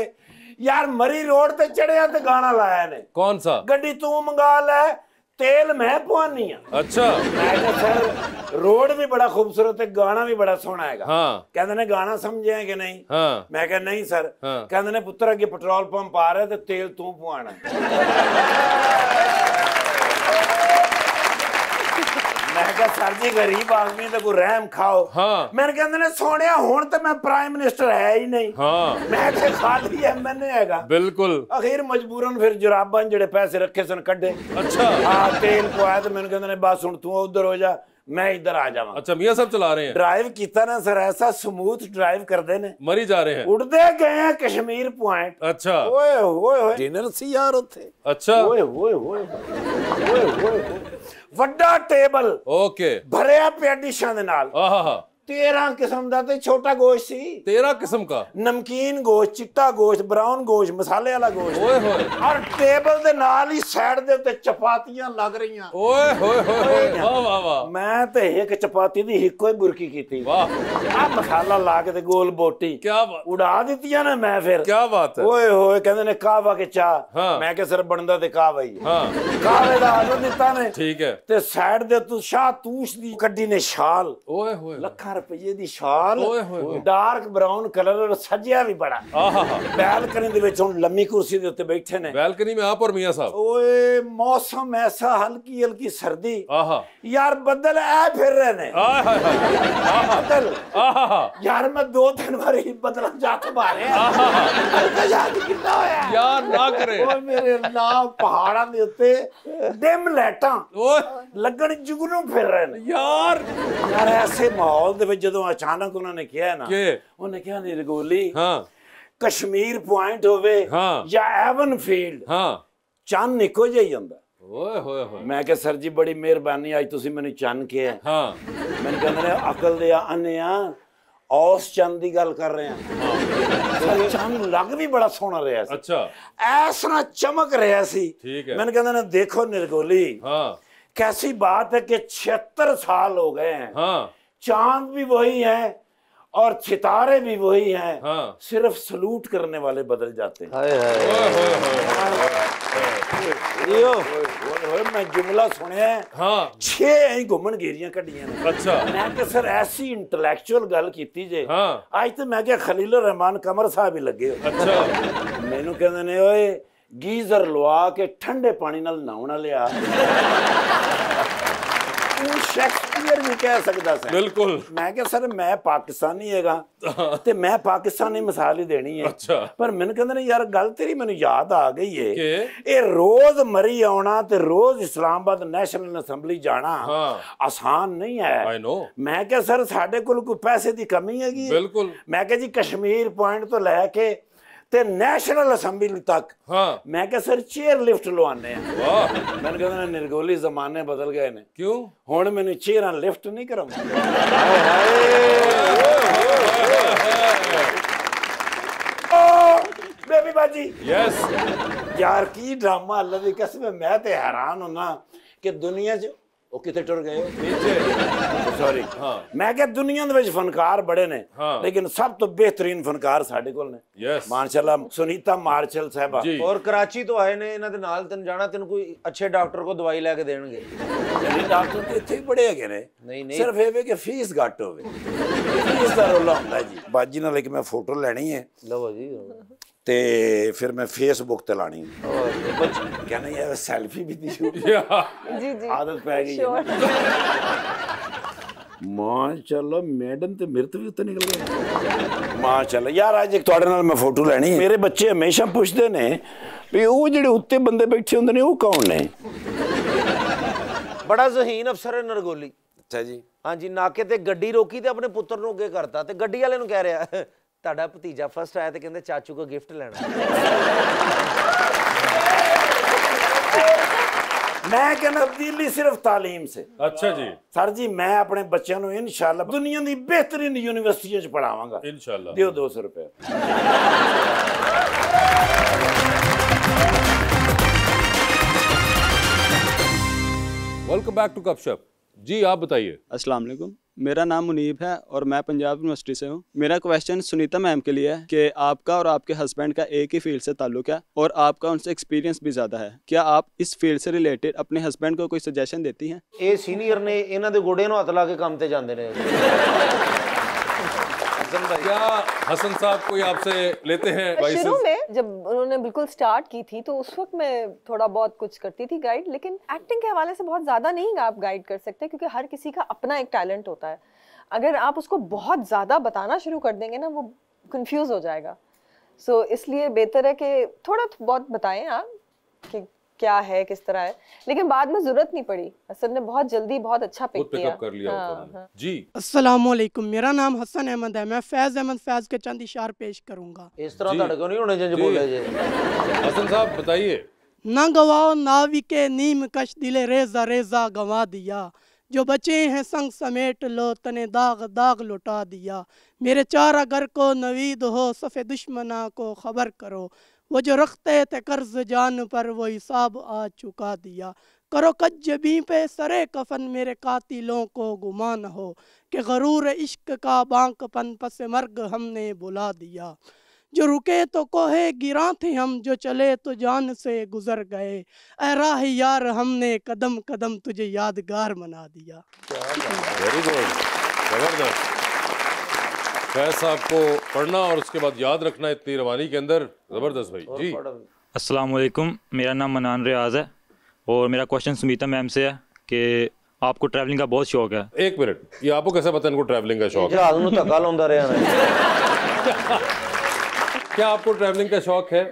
यार मरी रोड ते चढ़िया ते गाना लाया ने कौन सा गड्डी तू मंगा ले तेल मैं पवानी आ अच्छा मैं कहा सर रोड भी बड़ा खूबसूरत है गाना भी बड़ा सोहना है हाँ कहते ने गाना समझे है कि नहीं हाँ मैं कहा नहीं सर हाँ। कहते ने पुत्र अगे पेट्रोल पंप आ रहा है तो तेल तू पवाना मैं कहा सर जी गरीब आदमी तो कोई रहम खाओ हाँ। मैंने कहते ने सोने हुण तो मैं प्राइम मिनिस्टर है ही नहीं हाँ मैं तो खाली एमएनए हैगा बिल्कुल अखीर मजबूरन फिर जुराबां जेड़े पैसे रखे सन कड्डे अच्छा हाँ तेल पवाया तो मैंने कहते ने बस हुण तू उधर हो जा मैं इधर आ जावा अच्छा मियां साहब चला रहे हैं ड्राइव किया ना सर ऐसा स्मूथ ड्राइव करते ने मरी जा रहे हैं उड़ते गए हैं कश्मीर पॉइंट अच्छा ओए ओए ओए डिनर सी यार उथे अच्छा ओए ओए ओए ओए ओए वड्डा टेबल ओके भरिया पिया डिशां दे नाल आहा 13 किस्म का ते छोटा गोश्त सी। 13 किस्म का नमकीन गोश्त, चिट्टा गोश्त, ब्राउन गोश्त, मसाले वाला गोश्त। ओए होए। और टेबल दे नाल ही साइड दे उत्ते चपातियां लग रहीਆਂ। ओए होए होए, वाह वाह वाह। मैं ते एक चपाती दी हिक्को ही बुरकी कीती। वाह। आ मसाला ला के ते गोल बोटी क्या बात, उड़ा दित्तियां ना मैं फिर। क्या बात है। ओए होए कहंदे ने कहवा के चाह। हाँ। मैं के सिर बनदा ते कहवा ही। हाँ। कहवे दा आर्डर दित्ता ने। ठीक है। ते साइड दे तू शाह तूश दी कड्डी ने शाल। ओए होए। ਲੱਖਾਂ ਰੁਪਏ ਦੀ ਸ਼ਾਲ, ਓਏ ਹੋਏ। ਡਾਰਕ ਬ੍ਰਾਊਨ ਕਲਰ और सजिया भी बड़ा। आहा। बैलकनी दे विच हुण लम्मी कुर्सी दे उत्ते बैठे ने। बैलकनी में आप और मियां साहब। ओए मौसम ऐसा हल्की हल्की सर्दी। आहा। यार बदल ऐ फिर रहे ने। आय हाय हाय। बदल। आहा। यार मैं 2-3 बारी बदल जात मारे। हल्का याद कितना होया यार ना करे। ओए मेरे अल्लाह पहाड़ां दे उत्ते डिम लाइटां ओए लगन जुगनू फिर रहे ने। यार ऐसे माहौल दे विच जदों अचानक उन्होंने कहा ना, उन्होंने कहा निरगोली हाँ कश्मीर पॉइंट होवे हाँ या एवन फील्ड हाँ चंद इको जिहा ही हुंदा। ओए होए होए। मैं कहा सर जी बड़ी मेहरबानी अज तुसीं मैनूं चंद कहा। हाँ मैंने कहंदे ने अकल दे अन्ने आ औस चंद की गल कर रहे हैं। चंद लग भी बड़ा सोहना रहा सी। अच्छा ऐसा चमक रहा सी। ठीक है। मैंने कहंदे ने देखो निरगोली हाँ कैसी बात है कि 76 साल हो गए हैं। हाँ चांद भी वही है और सितारे भी वही हैं। हाँ। सिर्फ सलूट करने वाले बदल जाते हैं। मैं जुमला सुनिया हाँ 6 घूमन घेरियां कड्डियां ने। अच्छा मैं कि सर ऐसी इंटलैक्चुअल गल कीती जे। हाँ आज तो मैं क्या खलील रहमान कमर साहब ही लगे हो। अच्छा मैनू कहंदे ने ओए गीजर लवा के ठंडे पानी नाल नहाउणा लिया। शेक्सपियर भी कह सकदा सी। बिल्कुल। मैं क्या सर मैं पाकिस्तानी हैगा ते मैं पाकिस्तानी मिसाल ही देनी है। अच्छा पर मैंने कहंदे ने यार गल तेरी मैनू याद आ गई है कि ये रोज मरी आना ते रोज इस्लामाबाद नेशनल असैंबली जाना हाँ आसान नहीं है। I know. मैं क्या सर साडे कोल कोई पैसे दी कमी हैगी। बिल्कुल। मैं क्या जी कश्मीर पॉइंट तो लैके ते नेशनल असैंबली तक हाँ मैं क्या सर चेयर लिफ्ट लवाने हैं। वाह मैंने कहंदे निर्गोली जमाने बदल गए ने। क्यों हुण मैनू चेयरां लिफ्ट नहीं कराउंदा। बेबी बाजी यस यार की ड्रामा अल्लाह दी कसम मैं ते हैरान होना कि दुनिया च ओ किथे टुर गए नीचे सॉरी। हाँ मैं क्या दुनिया दे विच फनकार बड़े ने। हाँ लेकिन सब तो बेहतरीन फनकार साडे कोल ने। यस माशाल्लाह सुनीता मार्शल साहबा और कराची तो आए ने। इन्हां दे नाल तैनूं जाना तैनूं कोई अच्छे डॉक्टर को दवाई लैके देणगे। नहीं डॉक्टर ते इत्थे ही बड़े हैगे ने। नहीं सिर्फ ये वे कि फीस घट होवे। फीस दा रौला हुंदा जी। बाजी नाल एक मैं फोटो लैनी है। लो जी ते फिर मैं फेसबुक ते लानी कहना यार सेल्फी भी दी जी जी आदत पै गई माशाल्लाह मैडम ते मेरे तो भी उत्ते निकल गए माशाल्लाह। यार आज एक तुहाडे नाल मैं फोटो लैनी है। मेरे बच्चे हमेशा पुछदे ने भी वो जेडे उत्ते बंदे बैठे हुंदे ने वो कौन ने। बड़ा ज़हीन अफसर है नरगोली। अच्छा जी हाँ जी नाके ते गड्डी रोकी ते अपने पुत्र नूं अगे करता ते गड्डी वाले नूं कह रहा ਤੁਹਾਡਾ ਭਤੀਜਾ ਫਸਟ ਆਇਆ ਤੇ ਕਹਿੰਦੇ ਚਾਚੂ ਕੋ ਗਿਫਟ ਲੈਣਾ। मैं कहना तब्दीली सिर्फ तालीम से। अच्छा जी सर जी मैं अपने बच्चों को इंशाल्लाह दुनिया की बेहतरीन यूनिवर्सिटियों च पढ़ावांगा इंशाल्लाह। दियो 200 रुपए। वेलकम बैक टू गपशप। जी आप बताइए। अस्सलाम वालेकुम मेरा नाम मुनीब है और मैं पंजाब यूनिवर्सिटी से हूँ। मेरा क्वेश्चन सुनीता मैम के लिए है कि आपका और आपके हस्बैंड का एक ही फील्ड से ताल्लुक है और आपका उनसे एक्सपीरियंस भी ज़्यादा है। क्या आप इस फील्ड से रिलेटेड अपने हस्बैंड को कोई सजेशन देती हैं? ये सीनियर ने इन्हां दे गोड़े नूं हत्थ ला के काम ते जांदे ने। क्या हसन साहब कोई आपसे लेते हैं? शुरू में जब उन्होंने बिल्कुल स्टार्ट की थी तो उस वक्त मैं थोड़ा बहुत कुछ करती थी गाइड, लेकिन एक्टिंग के हवाले से बहुत ज़्यादा नहीं आप गाइड कर सकते क्योंकि हर किसी का अपना एक टैलेंट होता है। अगर आप उसको बहुत ज़्यादा बताना शुरू कर देंगे ना वो कंफ्यूज हो जाएगा। सो इसलिए बेहतर है कि थोड़ा बहुत बताएं आप कि क्या है किस तरह है, लेकिन बाद में जरूरत नहीं पड़ी। असल ने बहुत जल्दी बहुत अच्छा पिक कर लिया। हाँ। जी अस्सलाम वालेकुम मेरा नाम हसन अहमद है। मैं फैज अहमद फैज के चंद इशार पेश करूंगा। इस तरह धड़कन नहीं होने चाहिए बोले जे। हसन साहब बताइए। ना गवाओ नावी के नीम कश दिले रेजा रेजा गवा दिया जो बचे हैं संग समेट लो, तने दाग दाग लुटा दिया। मेरे चार अगर को नवीद हो, सफ़े दुश्मना को खबर करो। वो जो रखते थे कर्ज जान पर, वो हिसाब आज चुका दिया। करो कज्जबी पे सरे कफन, मेरे कातिलों को गुमान हो कि गरूर इश्क का बांकपन पस मर्ग हमने बुला दिया। जो रुके तो कोहे गिरा थे हम, जो चले तो जान से गुजर गए। ऐ राह यार हमने कदम कदम तुझे यादगार बना दिया। वेरी गुड, जबरदस्त। फैज साहब को पढ़ना और उसके बाद याद रखना इतनी रवानी के अंदर, जबरदस्त भाई जी। अस्सलाम वालेकुम, मेरा नाम मनान रियाज है और मेरा क्वेश्चन सुनीता मैम से है कि आपको ट्रैवलिंग का बहुत शौक है। एक मिनट, ये आपको कैसे पता इनको ट्रैवलिंग का शौक है? क्या आपको ट्रैवलिंग का शौक है?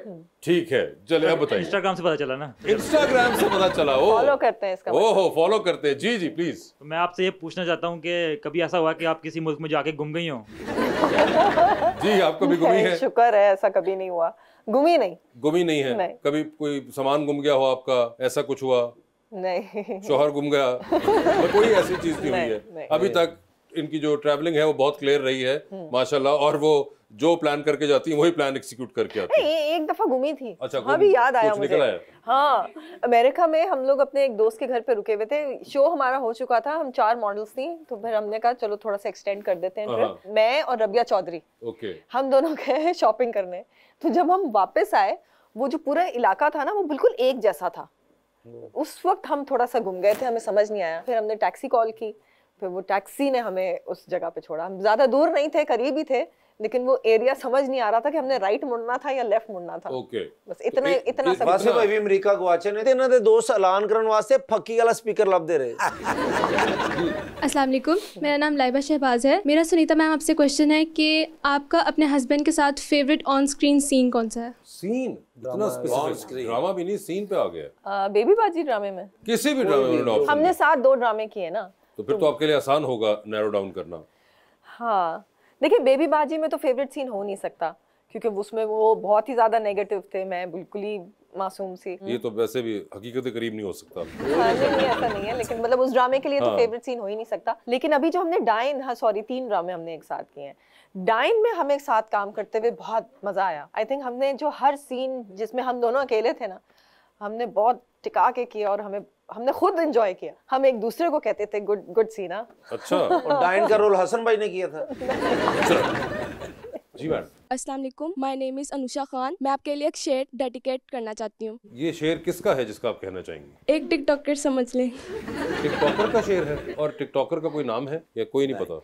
ठीक है, चले अब बताइए। इंस्टाग्राम से पता चला ना। इंस्टाग्राम से पता चला? ओ फॉलो करते हैं इसका। ओहो, फॉलो करते हैं। जी जी प्लीज। तो मैं आपसे ये पूछना चाहता हूँ कि कभी ऐसा हुआ कि आप किसी मुल्क में जाके गुम गई हो? जी, आप कभी गुमी है? शुक्र है, ऐसा कभी नहीं हुआ। गुमी नहीं है नहीं। कभी कोई सामान गुम गया हो आपका, ऐसा कुछ हुआ? नहीं। शोहर गुम गया? कोई ऐसी चीज नहीं हुई है अभी तक? इनकी जो ट्रैवलिंग है वो बहुत क्लियर रही है माशाल्लाह, और वो जो प्लान करके जाती है वही प्लान एग्जीक्यूट करके आती है। एक दफा गुमी थी। अच्छा, हाँ भी याद आया मुझे। हाँ, अमेरिका में हम लोग अपने एक दोस्त के घर पे रुके हुए थे। शो हमारा हो चुका था, हम 4 मॉडल्स थी, तो फिर हमने कहा चलो थोड़ा सा एक्सटेंड कर देते हैं ट्रिप। मैं और रबिया चौधरी, हम दोनों गए शॉपिंग करने। तो जब हम वापस आए, वो जो पूरा इलाका था ना, वो बिल्कुल एक जैसा था। उस वक्त हम थोड़ा सा गुम गए थे, हमें समझ नहीं आया। फिर हमने टैक्सी कॉल की, फिर वो टैक्सी ने हमें उस जगह पे छोड़ा। हम ज्यादा दूर नहीं थे, करीब ही थे, लेकिन वो एरिया समझ नहीं आ रहा था कि हमने राइट मुड़ना था या लेफ्ट मुड़ना था। बस इतना सब। बस भाई भी अमेरिका गवाचे ने ते इन्हां दे दोस्त ऐलान करन वास्ते फक्की वाला स्पीकर लभदे रहे। अस्सलाम वालेकुम, मेरा नाम लाइबा शहबाज है। मेरा सुनीता मैम आपसे क्वेश्चन है कि आपका अपने हस्बैंड के साथ फेवरेट ऑन स्क्रीन सीन कौन सा है? सीन? इतना स्पेसिफिक? ड्रामा भी नहीं, सीन पे आ गया। बेबी बाजी ड्रामे में, किसी भी ड्रामे में हमने साथ 2 ड्रामे किए ना, तो फिर तो आपके लिए आसान होगा नैरो डाउन करना। हाँ देखिए, बेबी बाजी में तो फेवरेट सीन हो नहीं सकता, क्योंकि उसमें वो बहुत ही ज्यादा नेगेटिव थे, मैं बिल्कुल ही मासूम सी। ये तो वैसे भी हकीकत के करीब नहीं हो सकता। हाँ, नहीं ऐसा नहीं है, लेकिन मतलब उस ड्रामे के लिए तो फेवरेट सीन हो ही नहीं सकता। लेकिन अभी जो हमने डाइन, 3 ड्रामे हमने एक साथ किए हैं। डाइन में हमें एक साथ काम करते हुए बहुत मजा आया। आई थिंक हमने जो हर सीन जिसमें हम दोनों अकेले थे ना, हमने बहुत टिका के किया और हमने खुद एंजॉय किया। हम एक दूसरे को कहते थे गुड सीना। अच्छा। और डाइन का रोल हसन भाई ने किया था। जी मैम। अस्सलाम वालेकुम, my name is Anusha Khan. मैं आपके लिए एक शेर डेडिकेट करना चाहती हूँ। ये शेर किसका है जिसका आप कहना चाहेंगे? एक टिकटॉकर समझ लें। टिकटॉकर का शेर है? और टिकटॉकर का कोई नाम है या कोई नहीं पता?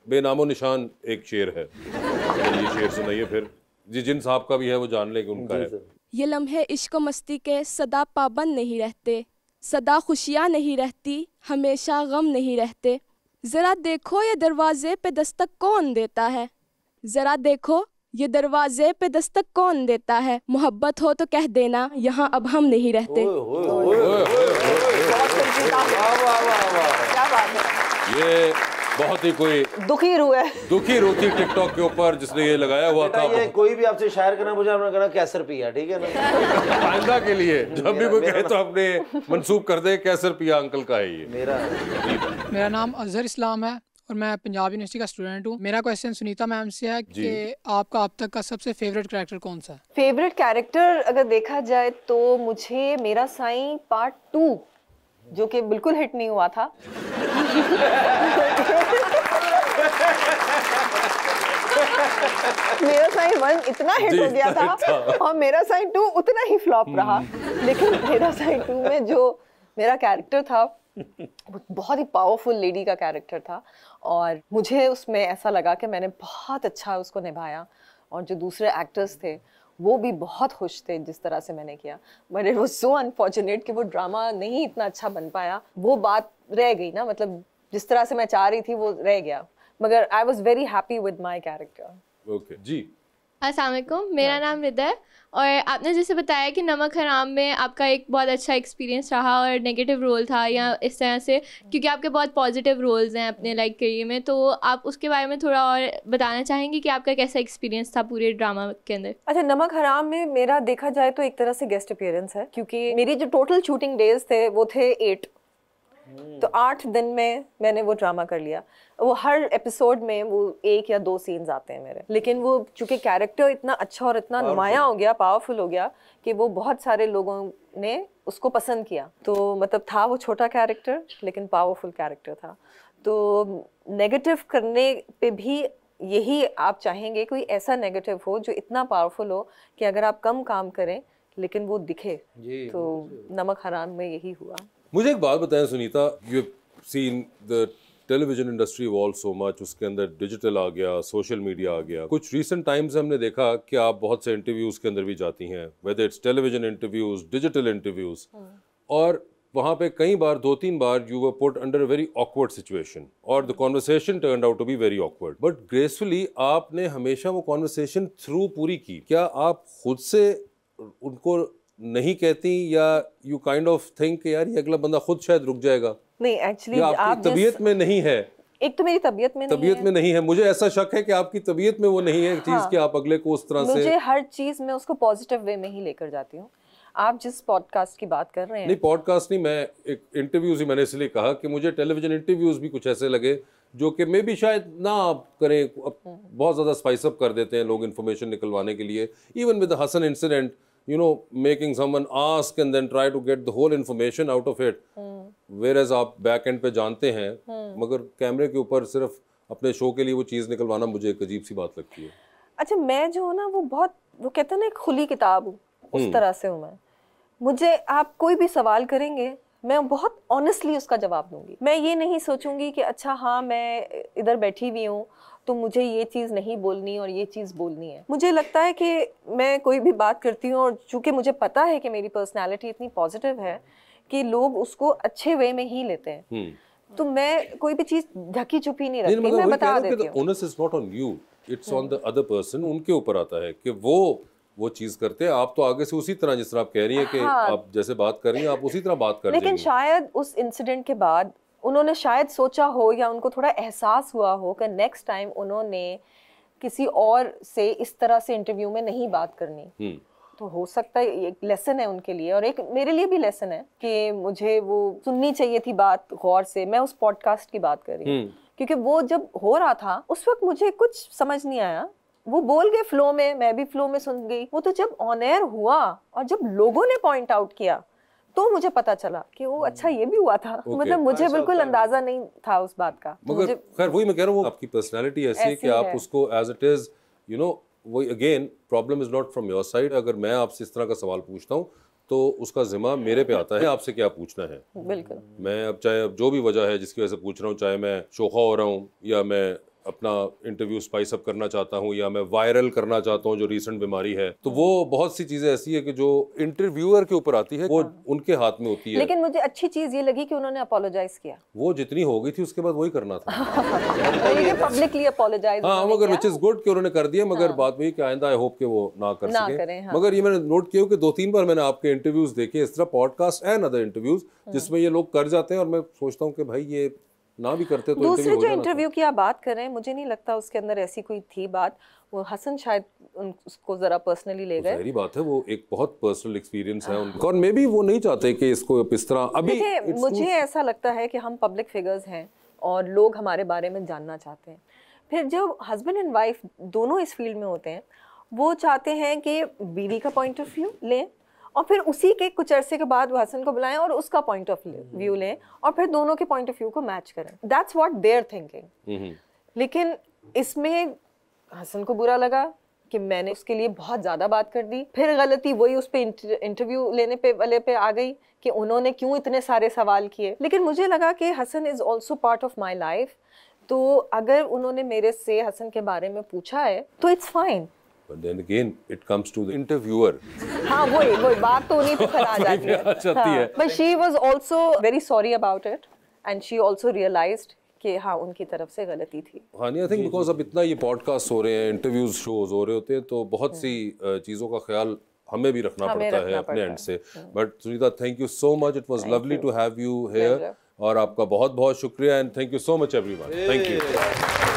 बेनामो निशान एक शेर है। ये शेर सुनाइए फिर। जी, जिन साहब का भी है वो जान ले कि उनका है। ये लम्हे इश्क मस्ती के सदा पाबंद नहीं रहते, सदा खुशियाँ नहीं रहती, हमेशा गम नहीं रहते। जरा देखो ये दरवाजे पे दस्तक कौन देता है, जरा देखो ये दरवाजे पे दस्तक कौन देता है। मोहब्बत हो तो कह देना, यहाँ अब हम नहीं रहते। ये बहुत ही कोई दुखी रूह है, दुखी रूह थी टिकटॉक के ऊपर जिसने ये लगाया हुआ था। ये कोई भी आपसे शायर करना मुझे आपने कहना कैसर पिया, ठीक है ना? आइंदा के लिए जब भी कोई कहे तो अपने मंसूब कर दे कैसर पिया अंकल का है ये। मेरा नाम अजहर इस्लाम है और मैं पंजाब यूनिवर्सिटी का स्टूडेंट हूँ। मेरा क्वेश्चन सुनीता मैम से है कि आपका अब तक का सबसे फेवरेट कैरेक्टर कौन सा है? फेवरेट कैरेक्टर अगर देखा जाए तो मुझे मेरा साईं पार्ट 2, जो कि बिल्कुल हिट नहीं हुआ था। मेरा साईं 1 इतना हिट हो गया था और मेरा साईं 2 उतना ही फ्लॉप रहा। लेकिन मेरा साईं 2 में जो मेरा कैरेक्टर था बहुत ही पावरफुल लेडी का कैरेक्टर था और मुझे उसमें ऐसा लगा कि मैंने बहुत अच्छा उसको निभाया और जो दूसरे एक्टर्स थे वो भी बहुत खुश थे जिस तरह से मैंने किया। But it was so unfortunate कि वो ड्रामा नहीं इतना अच्छा बन पाया। वो बात रह गई ना, मतलब जिस तरह से मैं चाह रही थी वो रह गया, मगर I was very happy with my character. Okay जी। अस्सलाम वालेकुम, मेरा नाम रिदा है और आपने जैसे बताया कि नमक हराम में आपका एक बहुत अच्छा एक्सपीरियंस रहा और नेगेटिव रोल था या इस तरह से, क्योंकि आपके बहुत पॉजिटिव रोल्स हैं अपने लाइक करियर में, तो आप उसके बारे में थोड़ा और बताना चाहेंगे कि आपका कैसा एक्सपीरियंस था पूरे ड्रामा के अंदर? अच्छा, नमक हराम में मेरा देखा जाए तो एक तरह से गेस्ट अपीयरेंस है, क्योंकि मेरी जो टोटल शूटिंग डेज थे वो थे 8 तो 8 दिन में मैंने वो ड्रामा कर लिया। वो हर एपिसोड में वो 1 या 2 सीन्स आते हैं मेरे, लेकिन वो चूंकि कैरेक्टर इतना अच्छा और इतना नुमायां हो गया, पावरफुल हो गया कि वो बहुत सारे लोगों ने उसको पसंद किया। तो मतलब था वो छोटा कैरेक्टर लेकिन पावरफुल कैरेक्टर था। तो नेगेटिव करने पे भी यही आप चाहेंगे, कोई ऐसा नेगेटिव हो जो इतना पावरफुल हो कि अगर आप कम काम करें लेकिन वो दिखे। तो नमक हराम में यही हुआ। मुझे एक बात बताएं Sunita, you have seen the television industry evolve so much, उसके अंदर डिजिटल आ गया, सोशल मीडिया आ गया। कुछ रीसेंट टाइम्स हमने देखा कि आप बहुत से इंटरव्यूज के अंदर भी जाती हैं, whether it's television interviews, digital interviews, और वहाँ पे कई बार 2-3 बार you were put under a very awkward situation और the conversation turned out to be very awkward, but gracefully आपने हमेशा वो कॉन्वर्सेशन थ्रू पूरी की। क्या आप खुद से उनको नहीं कहती या यू काइंड ऑफ थिंक यार ये अगला बंदा खुद शायद रुक जाएगा? नहीं, एक्चुअली आपकी तबीयत में नहीं है। एक तो मेरी तबीयत में नहीं है। मुझे ऐसा शक है कि आपकी तबीयत में वो नहीं है चीज कि आप अगले को उस तरह से। मुझे हर चीज में उसको पॉजिटिव वे में ही लेकर जाती हूँ। आप जिस पॉडकास्ट की बात कर रहे हैं, नहीं पॉडकास्ट नहीं, मैं एक इंटरव्यूज ही मैंने इसलिए कहा कि मुझे टेलीविजन इंटरव्यूज भी कुछ ऐसे लगे जो कि मे बी शायद ना आप करें, बहुत ज़्यादा स्पाइस अप कर देते हैं लोग इन्फॉर्मेशन निकलवाने के लिए। Even with the Hasan incident, you know, making someone ask and then try to get the whole information out of it, whereas आप बैक एंड पे जानते हैं, मगर कैमरे के ऊपर सिर्फ अपने शो के लिए वो चीज़ निकलवाना मुझे एक अजीब सी बात लगती है। अच्छा, मैं जो हूँ ना वो बहुत, वो कहते हैं ना, एक खुली किताब हूँ, उस तरह से हूँ मैं। मुझे आप कोई भी सवाल करेंगे मैं बहुत ऑनेस्टली उसका जवाब दूंगी। मैं ये नहीं सोचूंगी कि अच्छा हाँ मैं इधर बैठी हुई हूँ तो मुझे ये चीज़ नहीं बोलनी और ये चीज़ बोलनी है। मुझे लगता है कि मैं कोई भी बात करती हूँ और चूँकि मुझे पता है कि मेरी पर्सनैलिटी इतनी पॉजिटिव है कि लोग उसको अच्छे वे में ही लेते हैं, तो मैं कोई भी चीज़ ढकी छुपी नहीं रखती, मैं बता देती हूँ। Onus is not on you, it's on the other person. उनके ऊपर आता है कि वो चीज़ करते हैं, आप तो आगे से उसी तरह जिस तरह आप कह रही हैं कि आप जैसे बात कर रही हैं आप उसी तरह बात कर रही हैं। लेकिन शायद उस इंसिडेंट के बाद उन्होंने शायद सोचा हो या उनको थोड़ा एहसास हुआ हो कि नेक्स्ट टाइम उन्होंने किसी और से इस तरह से इंटरव्यू में नहीं बात करनी। तो हो सकता है एक लेसन है उनके लिए और एक मेरे लिए भी लेसन है कि मुझे वो सुननी चाहिए थी बात गौर से। मैं उस पॉडकास्ट की बात कर रही हूँ क्योंकि वो जब हो रहा था उस वक्त मुझे कुछ समझ नहीं आया। वो बोल गए फ्लो में, मैं भी फ्लो में सुन गई। वो तो जब ऑन एयर हुआ और जब लोगों ने पॉइंट आउट किया तो मुझे पता चला कि वो अच्छा ये भी हुआ था। मतलब मुझे बिल्कुल अंदाजा नहीं था उस बात का। मगर खैर वही मैं कह रहा हूँ, आपकी पर्सनालिटी ऐसी है कि आप उसको as it is, you know, वही again problem is not from your side. अगर मैं आपसे इस तरह का सवाल पूछता हूँ तो उसका जिम्मा मेरे पे आता है आपसे क्या पूछना है। बिल्कुल। मैं अब चाहे अब जो भी वजह है जिसकी वजह से पूछ रहा हूँ, चाहे मैं शोखा हो रहा हूँ या मैं अपना इंटरव्यू स्पाइस अप करना चाहता हूँ या मैं वायरल करना चाहता हूँ जो रीसेंट बीमारी है, तो वो बहुत सी चीजें ऐसी है कि जो इंटरव्यूअर के ऊपर आती है वो उनके हाथ में होती है। लेकिन मुझे अच्छी चीज ये लगी कि उन्होंने अपोलोजाइज किया। वो जितनी हो गई थी उसके बाद वही करना था। Publicly apologise. हाँ, मगर विच इज गुड कि उन्होंने कर दिया। मगर बात वही कि आइंदा आई होप कि वो ना कर सके। मगर ये मैंने नोट किया कि 2-3 बार मैंने आपके इंटरव्यूज देखे इस तरह, पॉडकास्ट एंड अदर इंटरव्यूज, जिसमें ये लोग कर जाते हैं और मैं सोचता हूँ कि भाई ये ना भी करते तो दूसरे जो इंटरव्यू की आप बात कर रहे हैं, मुझे नहीं लगता उसके अंदर ऐसी कोई थी बात। वो हसन शायद उसको जरा पर्सनली ले गए। सही बात है, वो एक बहुत पर्सनल एक्सपीरियंस है उनका और मे बी वो नहीं चाहते कि इसको इस तरह अभी। मुझे ऐसा लगता है कि हम पब्लिक फिगर्स हैं और लोग हमारे बारे में जानना चाहते हैं। फिर जब हस्बैंड एंड वाइफ दोनों इस फील्ड में होते हैं, वो चाहते हैं कि बीवी का पॉइंट ऑफ व्यू लें और फिर उसी के कुछ अरसे के बाद वो हसन को बुलाएं और उसका पॉइंट ऑफ व्यू लें और फिर दोनों के पॉइंट ऑफ व्यू को मैच करें। That's what they are thinking. लेकिन इसमें हसन को बुरा लगा कि मैंने उसके लिए बहुत ज़्यादा बात कर दी। फिर गलती वही उस पर इंटरव्यू लेने पे वाले पे आ गई कि उन्होंने क्यों इतने सारे सवाल किए। लेकिन मुझे लगा कि Hasan is also part of my life, तो अगर उन्होंने मेरे से हसन के बारे में पूछा है तो it's fine. But then again, it comes to the interviewer. हाँ, वही बात तो उन्हीं पे फिर आ जाती है। But she was also very sorry about it, and she also realized कि हाँ उनकी तरफ से गलती थी। हाँ, नहीं, I think because अब इतना ये पॉडकास्ट हो रहे हैं, इंटरव्यूज शोज हो रहे होते हैं, तो बहुत सी चीज़ों का ख्याल हमें भी रखना पड़ता है अपने एंड से। But Sunita, thank you so much, it was lovely to have you here और आपका बहुत बहुत शुक्रिया and thank you so much everyone. Thank you.